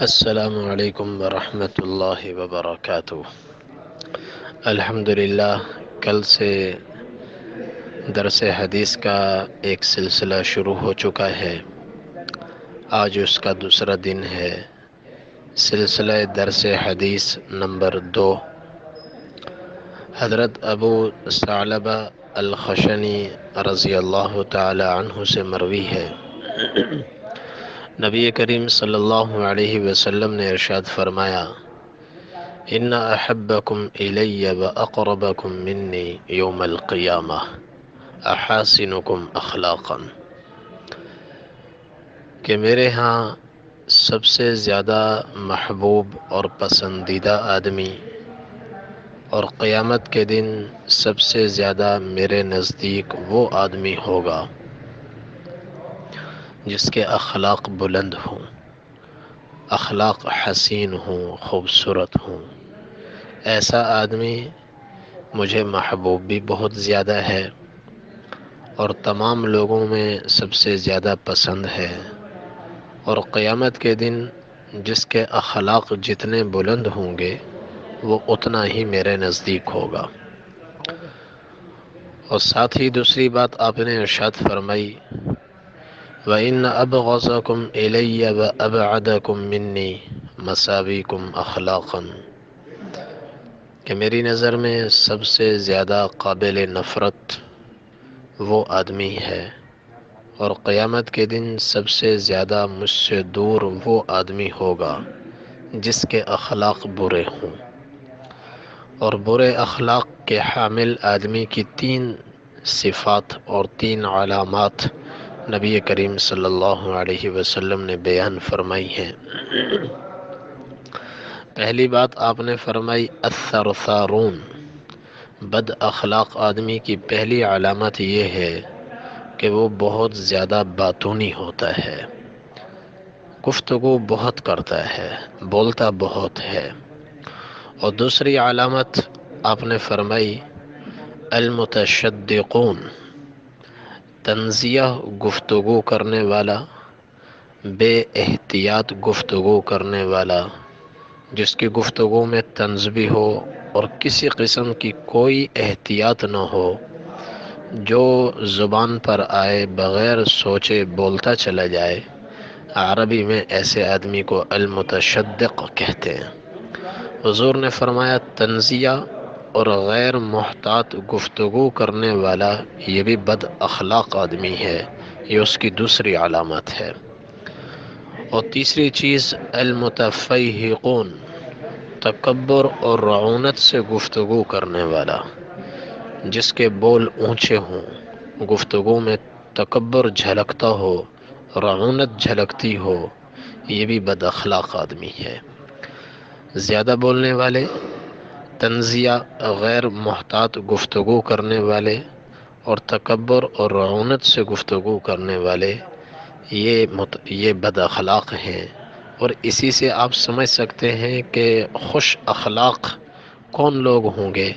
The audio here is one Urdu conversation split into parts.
السلام علیکم ورحمۃ اللہ وبرکاتہ۔ الحمدللہ، کل سے درس حدیث کا ایک سلسلہ شروع ہو چکا ہے۔ آج اس کا دوسرا دن ہے۔ سلسلہ درس حدیث نمبر 2 حضرت ابو ثعلبہ الخشنی رضی اللہ تعالی عنہ سے مروی ہے۔ نبی کریم صلی اللہ علیہ وسلم نے ارشاد فرمایا: ان احبکم الی واقربکم منی یوم القیامہ احاسنکم اخلاقا، کہ میرے ہاں سب سے زیادہ محبوب اور پسندیدہ آدمی اور قیامت کے دن سب سے زیادہ میرے نزدیک وہ آدمی ہوگا جس کے اخلاق بلند ہوں، اخلاق حسین ہوں، خوبصورت ہوں۔ ایسا آدمی مجھے محبوب بھی بہت زیادہ ہے اور تمام لوگوں میں سب سے زیادہ پسند ہے، اور قیامت کے دن جس کے اخلاق جتنے بلند ہوں گے وہ اتنا ہی میرے نزدیک ہوگا۔ اور ساتھ ہی دوسری بات آپ نے ارشاد فرمائی: وَإِنَّ أَبْغَضَكُمْ إِلَيَّ وَأَبْعَدَكُمْ مِنِّي مَسَاوِيكُمْ أَخْلَاقًا، کہ میری نظر میں سب سے زیادہ قابل نفرت وہ آدمی ہے، اور قیامت کے دن سب سے زیادہ مجھ سے دور وہ آدمی ہوگا جس کے اخلاق برے ہوں۔ اور برے اخلاق کے حامل آدمی کی 3 صفات اور 3 علامات نبی کریم صلی اللہ علیہ وسلم نے بیان فرمائی ہیں۔ پہلی بات آپ نے فرمائی الثرثارون، بد اخلاق آدمی کی پہلی علامت یہ ہے کہ وہ بہت زیادہ باتونی ہوتا ہے، گفتگو بہت کرتا ہے، بولتا بہت ہے۔ اور دوسری علامت آپ نے فرمائی المتشدقون، طنزیہ گفتگو کرنے والا، بے احتیاط گفتگو کرنے والا، جس کی گفتگو میں طنز بھی ہو اور کسی قسم کی کوئی احتیاط نہ ہو، جو زبان پر آئے بغیر سوچے بولتا چلا جائے۔ عربی میں ایسے آدمی کو المتشدق کہتے ہیں۔ حضور نے فرمایا طنزیہ اور غیر محتاط گفتگو کرنے والا یہ بھی بد اخلاق آدمی ہے، یہ اس کی دوسری علامت ہے۔ اور تیسری چیز المتفیہقون، تکبر اور رعونت سے گفتگو کرنے والا، جس کے بول اونچے ہوں، گفتگو میں تکبر جھلکتا ہو، رعونت جھلکتی ہو، یہ بھی بد اخلاق آدمی ہے۔ زیادہ بولنے والے، طنزیہ غیر محتاط گفتگو کرنے والے اور تکبر اور رعونت سے گفتگو کرنے والے یہ بد اخلاق ہیں۔ اور اسی سے آپ سمجھ سکتے ہیں کہ خوش اخلاق کون لوگ ہوں گے،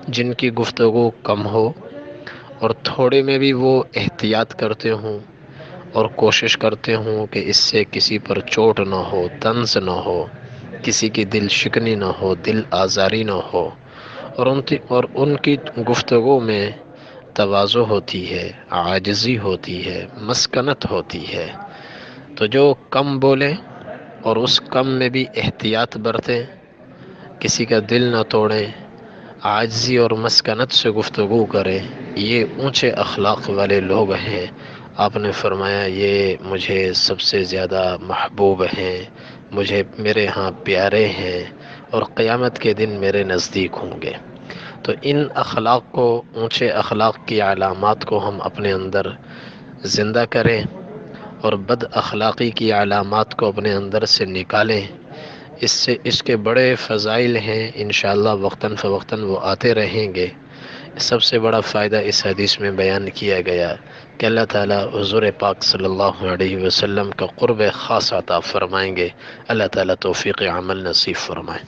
جن کی گفتگو کم ہو اور تھوڑے میں بھی وہ احتیاط کرتے ہوں اور کوشش کرتے ہوں کہ اس سے کسی پر چوٹ نہ ہو، طنز نہ ہو، کسی کی دل شکنی نہ ہو، دل آزاری نہ ہو، اور ان کی گفتگو میں تواضع ہوتی ہے، عاجزی ہوتی ہے، مسکنت ہوتی ہے۔ تو جو کم بولیں اور اس کم میں بھی احتیاط برتیں، کسی کا دل نہ توڑیں، عاجزی اور مسکنت سے گفتگو کریں، یہ اونچے اخلاق والے لوگ ہیں۔ آپ نے فرمایا یہ مجھے سب سے زیادہ محبوب ہیں، میرے ہاں پیارے ہیں، اور قیامت کے دن میرے نزدیک ہوں گے۔ تو ان اخلاق کو، اونچے اخلاق کی علامات کو ہم اپنے اندر زندہ کریں اور بد اخلاقی کی علامات کو اپنے اندر سے نکالیں۔ اس کے بڑے فضائل ہیں، انشاءاللہ وقتاً فوقتاً وہ آتے رہیں گے۔ سب سے بڑا فائدہ اس حدیث میں بیان کیا گیا کہ اللہ تعالیٰ حضور پاک صلی اللہ علیہ وسلم کا قرب خاص عطا فرمائیں گے۔ اللہ تعالیٰ توفیق عمل نصیب فرمائیں۔